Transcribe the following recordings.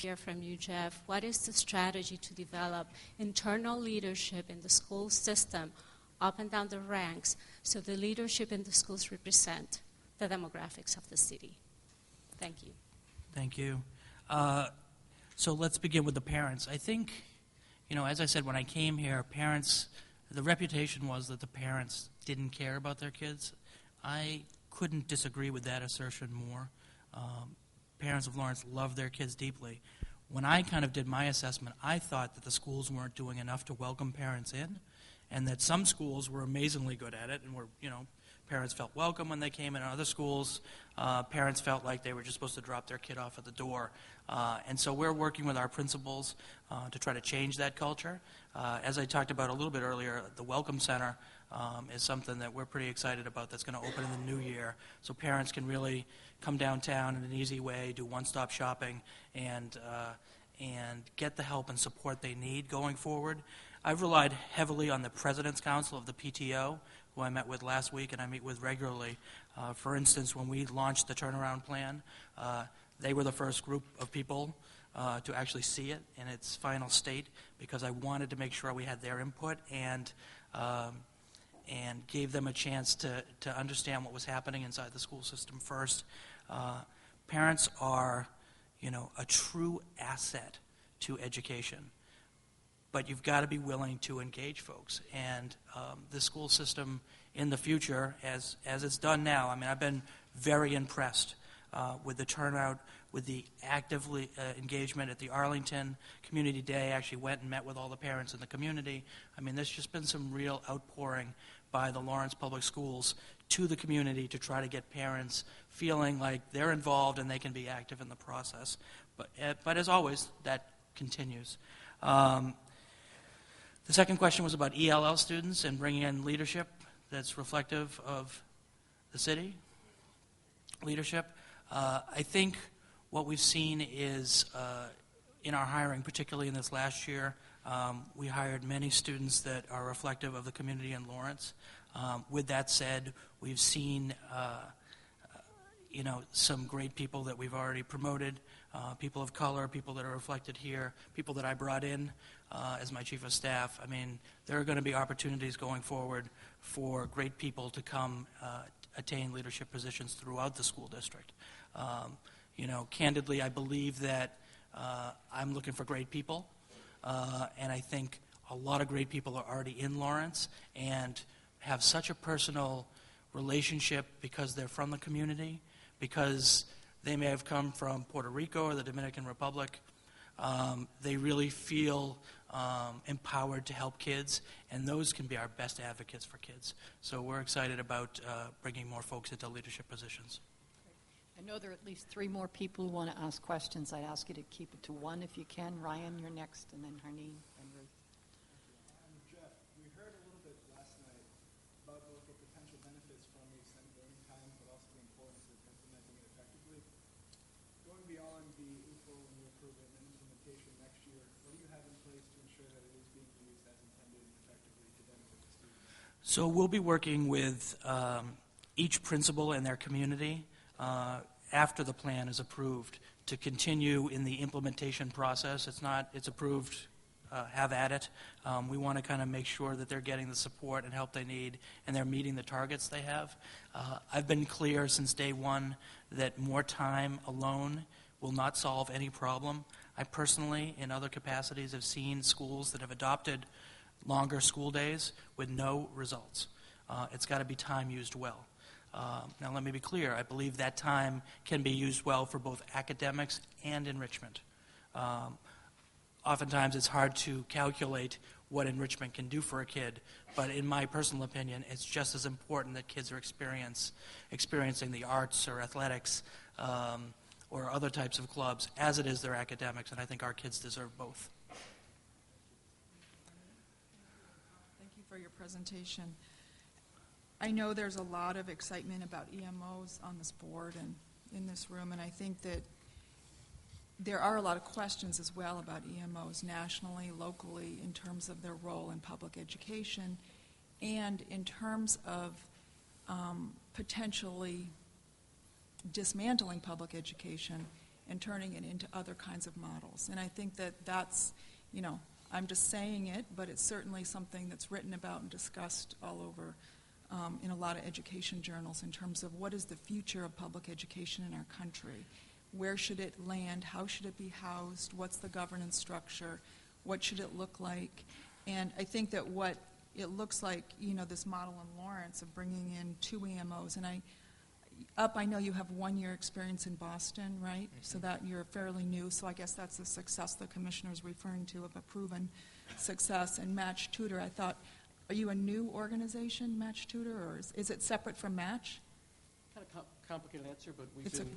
hear from you, Jeff. What is the strategy to develop internal leadership in the school system, up and down the ranks, so the leadership in the schools represent the demographics of the city? Thank you. Thank you. So let's begin with the parents. I think, as I said, when I came here, the reputation was that the parents didn't care about their kids. I couldn't disagree with that assertion more. Parents of Lawrence love their kids deeply. When I kind of did my assessment, I thought that the schools weren't doing enough to welcome parents in, and that some schools were amazingly good at it, and parents felt welcome when they came in. Other schools, parents felt like they were just supposed to drop their kid off at the door. And so we're working with our principals to try to change that culture. As I talked about a little bit earlier, the Welcome Center is something that we're pretty excited about that's going to open in the new year. So parents can really come downtown in an easy way, do one-stop shopping, and get the help and support they need going forward. I've relied heavily on the President's Council of the PTO, who I met with last week and I meet with regularly. For instance, when we launched the turnaround plan, they were the first group of people to actually see it in its final state, because I wanted to make sure we had their input and gave them a chance to understand what was happening inside the school system first. Parents are, a true asset to education, but you've got to be willing to engage folks. And the school system in the future, as it's done now, I've been very impressed with the turnout, with the active engagement at the Arlington Community Day. I actually went and met with all the parents in the community. There's just been some real outpouring by the Lawrence Public Schools to the community to try to get parents feeling like they're involved and they can be active in the process. But as always, that continues. The second question was about ELL students and bringing in leadership that's reflective of the city. Leadership. I think what we've seen is in our hiring, particularly in this last year, we hired many students that are reflective of the community in Lawrence. With that said, we've seen some great people that we've already promoted, people of color, people that are reflected here, people that I brought in as my chief of staff. There are going to be opportunities going forward for great people to come attain leadership positions throughout the school district. Candidly, I believe that I'm looking for great people, and I think a lot of great people are already in Lawrence and have such a personal relationship because they're from the community, because they may have come from Puerto Rico or the Dominican Republic. They really feel empowered to help kids, and those can be our best advocates for kids. So we're excited about bringing more folks into leadership positions. I know there are at least 3 more people who want to ask questions. I'd ask you to keep it to 1 if you can. Ryan, you're next, and then Harneen and Ruth. Jeff, we heard a little bit last night about both the potential benefits from the extended learning time, but also the importance of implementing it effectively. Going beyond the April when you approve it and implementation next year, what do you have in place to ensure that it is being used as intended and effectively to benefit the students? So we'll be working with each principal and their community after the plan is approved to continue in the implementation process. It's approved, have at it. We want to kind of make sure that they're getting the support and help they need and they're meeting the targets they have. I've been clear since day one that more time alone will not solve any problem. I personally, in other capacities, have seen schools that have adopted longer school days with no results. It's got to be time used well. Now, let me be clear. I believe that time can be used well for both academics and enrichment. Oftentimes, it's hard to calculate what enrichment can do for a kid, but in my personal opinion, it's just as important that kids are experiencing the arts or athletics or other types of clubs as it is their academics, and I think our kids deserve both. Thank you for your presentation. I know there's a lot of excitement about EMOs on this board and in this room, and I think that there are a lot of questions as well about EMOs nationally, locally, in terms of their role in public education and in terms of potentially dismantling public education and turning it into other kinds of models. And I think that that's, I'm just saying it, but it's certainly something that's written about and discussed all over in a lot of education journals in terms of what is the future of public education in our country. Where should it land? How should it be housed? What's the governance structure? What should it look like? And I think that what it looks like, this model in Lawrence of bringing in 2 EMOs, and I know you have 1 year experience in Boston, right? Mm-hmm. So that you're fairly new, so I guess that's the success the commissioner is referring to, of a proven success. And Match Tutor, I thought, are you a new organization, Match Tutor, or is it separate from Match? Kind of complicated answer, but we've been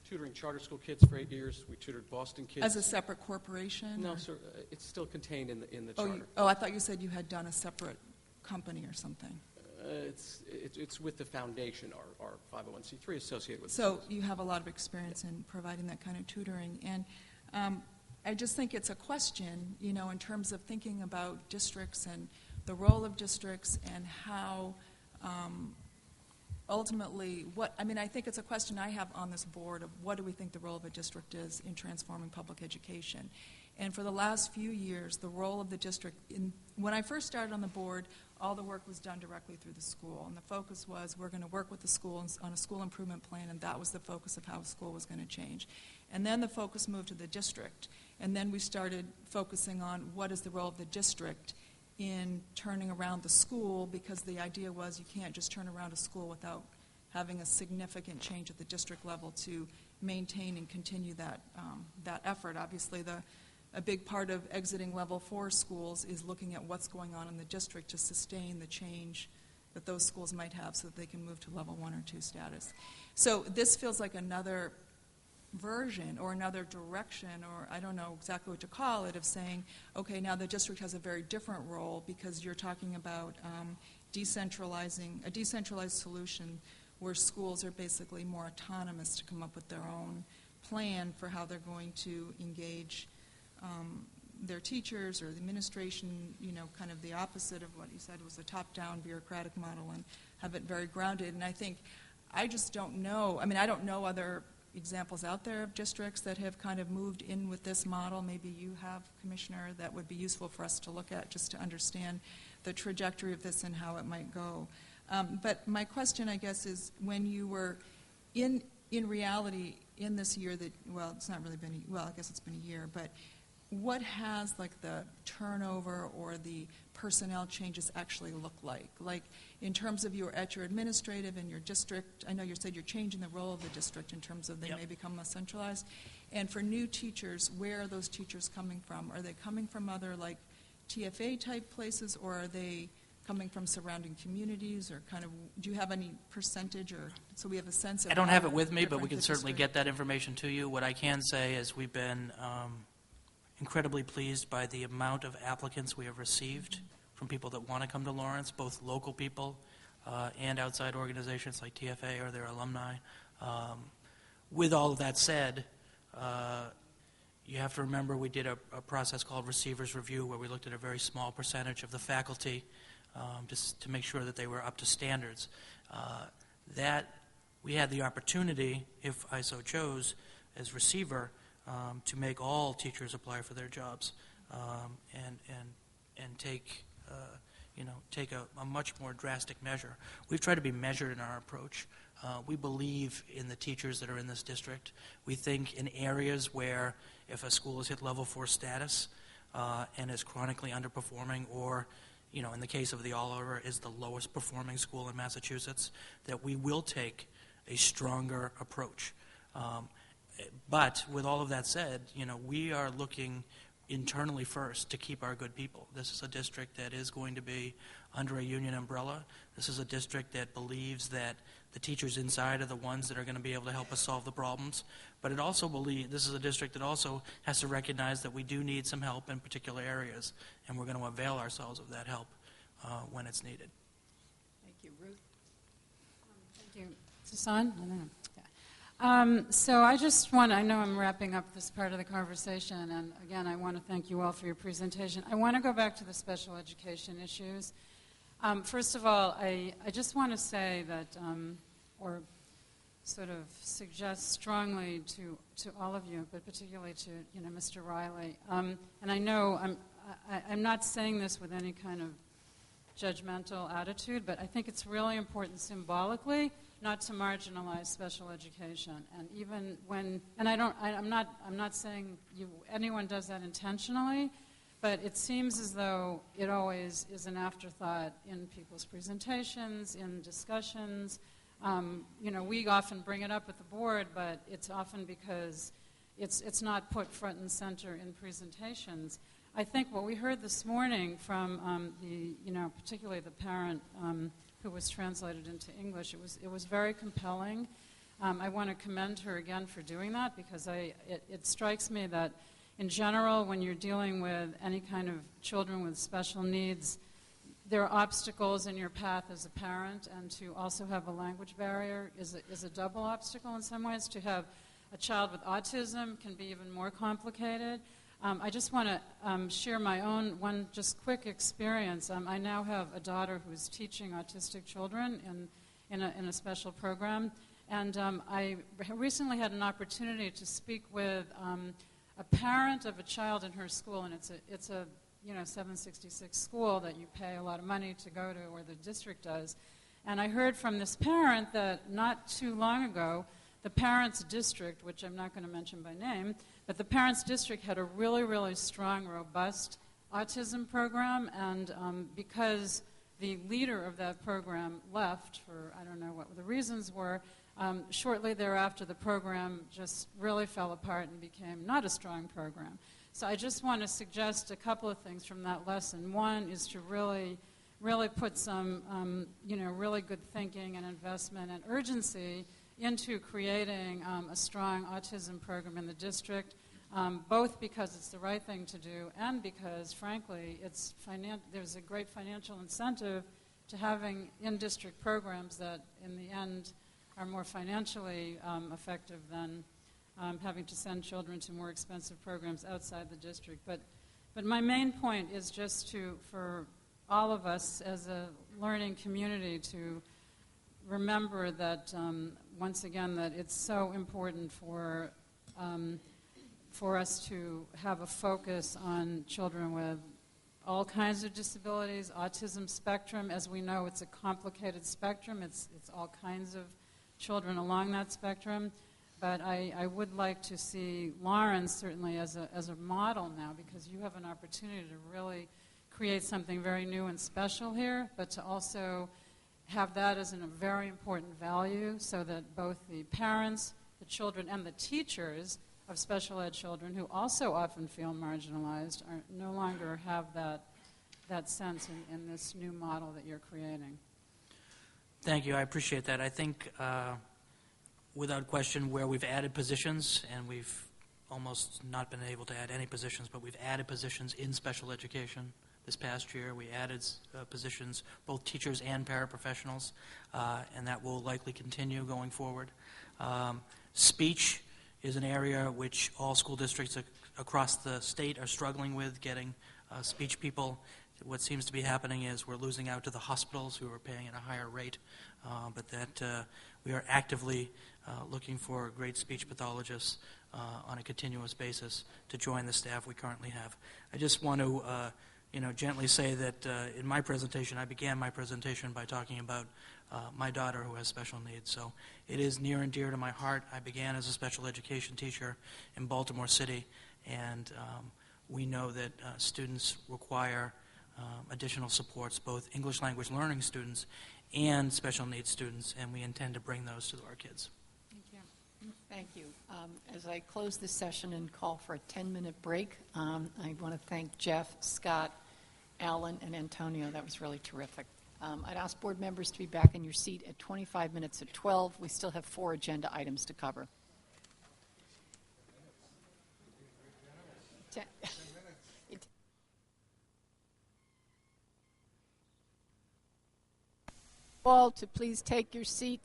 tutoring charter school kids for 8 years. We tutored Boston kids. As a separate corporation? No, or? sir. It's still contained in the charter. I thought you said you had done a separate company or something. It's with the foundation, our 501c3 associated with. So you have a lot of experience in providing that kind of tutoring, and I just think it's a question, in terms of thinking about districts and the role of districts and how ultimately I think it's a question I have on this board of what do we think the role of a district is in transforming public education. And for the last few years, the role of the district, when I first started on the board, all the work was done directly through the school. And the focus was we're going to work with the school on a school improvement plan, and that was the focus of how school was going to change. And then the focus moved to the district. And then we started focusing on what is the role of the district in turning around the school, because the idea was you can't just turn around a school without having a significant change at the district level to maintain and continue that effort. Obviously, a big part of exiting level 4 schools is looking at what's going on in the district to sustain the change that those schools might have so that they can move to level 1 or 2 status. So this feels like another version or another direction, or I don't know exactly what to call it, of saying, okay, now the district has a very different role because you're talking about decentralizing, a decentralized solution where schools are basically more autonomous to come up with their own plan for how they're going to engage their teachers or the administration, kind of the opposite of what you said was a top-down bureaucratic model, and have it very grounded. And I just don't know. I don't know other examples out there of districts that have kind of moved in with this model. Maybe you have, Commissioner, that would be useful for us to look at just to understand the trajectory of this and how it might go. But my question, I guess, is when you were in reality in this year that, well, it's not really been, I guess it's been a year, but what has the turnover or the personnel changes actually look like? Like in terms of at your administrative and your district, I know you said you're changing the role of the district in terms of they may become less centralized. And for new teachers, where are those teachers coming from? Are they coming from other TFA type places, or are they coming from surrounding communities, or do you have any percentage, or so we have a sense of? I don't have it with me, but we can certainly get that information to you. What I can say is we've been incredibly pleased by the amount of applicants we have received from people that want to come to Lawrence, both local people and outside organizations like TFA or their alumni. With all of that said, you have to remember we did a process called Receivers Review, where we looked at a very small percentage of the faculty just to make sure that they were up to standards. That we had the opportunity, if I so chose, as receiver, to make all teachers apply for their jobs and take a much more drastic measure. We've tried to be measured in our approach. We believe in the teachers that are in this district. We think in areas where if a school has hit level 4 status and is chronically underperforming, or in the case of the Oliver is the lowest performing school in Massachusetts, that we will take a stronger approach. But with all of that said, we are looking internally first to keep our good people. This is a district that is going to be under a union umbrella. This is a district that believes that the teachers inside are the ones that are going to be able to help us solve the problems. But it also this is a district that also has to recognize that we do need some help in particular areas, and we're going to avail ourselves of that help when it's needed. Thank you. Ruth? Thank you. Is this on? I don't know. So I just I know I'm wrapping up this part of the conversation, and again, I want to thank you all for your presentation. I want to go back to the special education issues. First of all, I just want to say that, or sort of suggest strongly to all of you, but particularly to Mr. Riley. And I know I'm not saying this with any kind of judgmental attitude, but I think it's really important symbolically not to marginalize special education. And even when, and I'm not saying anyone does that intentionally, but it seems as though it always is an afterthought in people's presentations, in discussions. We often bring it up at the board, but it's often because it's not put front and center in presentations. I think what we heard this morning from particularly the parent who was translated into English, it was very compelling. I want to commend her again for doing that, because it strikes me that in general, when you're dealing with any kind of children with special needs, there are obstacles in your path as a parent, and to also have a language barrier is a double obstacle in some ways. To have a child with autism can be even more complicated. I just want to share my own one just quick experience. I now have a daughter who's teaching autistic children in a special program, and I recently had an opportunity to speak with a parent of a child in her school, and it's a 766 school that you pay a lot of money to go to, or the district does. And I heard from this parent that not too long ago, the parents' district, which I'm not going to mention by name, but the parents' district had a really, really strong, robust autism program, and because the leader of that program left for, I don't know what the reasons were, shortly thereafter the program just really fell apart and became not a strong program. So I just want to suggest a couple of things from that lesson. One is to really put some, really good thinking and investment and urgency into creating a strong autism program in the district, both because it's the right thing to do and because, frankly, there's a great financial incentive to having in-district programs that, in the end, are more financially effective than having to send children to more expensive programs outside the district. But my main point is just for all of us as a learning community to remember that, once again, that it's so important for us to have a focus on children with all kinds of disabilities. Autism spectrum, as we know, it's a complicated spectrum. It's all kinds of children along that spectrum. But I would like to see Lawrence certainly as a model now, because you have an opportunity to really create something very new and special here, but to also have that as a very important value so that both the parents, the children, and the teachers of special ed children, who also often feel marginalized, are no longer have that sense in this new model that you're creating. Thank you. I appreciate that. I think, without question, where we've added positions, and we've almost not been able to add any positions, but we've added positions in special education. This past year, we added positions, both teachers and paraprofessionals, and that will likely continue going forward. Speech is an area which all school districts across the state are struggling with, getting speech people. What seems to be happening is we're losing out to the hospitals, who are paying at a higher rate, but that we are actively looking for great speech pathologists on a continuous basis to join the staff we currently have. I just want to gently say that in my presentation, I began my presentation by talking about my daughter who has special needs. So it is near and dear to my heart. I began as a special education teacher in Baltimore City, and we know that students require additional supports, both English language learning students and special needs students, and we intend to bring those to our kids. Thank you. Thank you. As I close this session and call for a 10-minute break, I want to thank Jeff, Scott, Alan, and Antonio. That was really terrific. I'd ask board members to be back in your seat at 25 minutes at 12. We still have 4 agenda items to cover. All to please take your seats.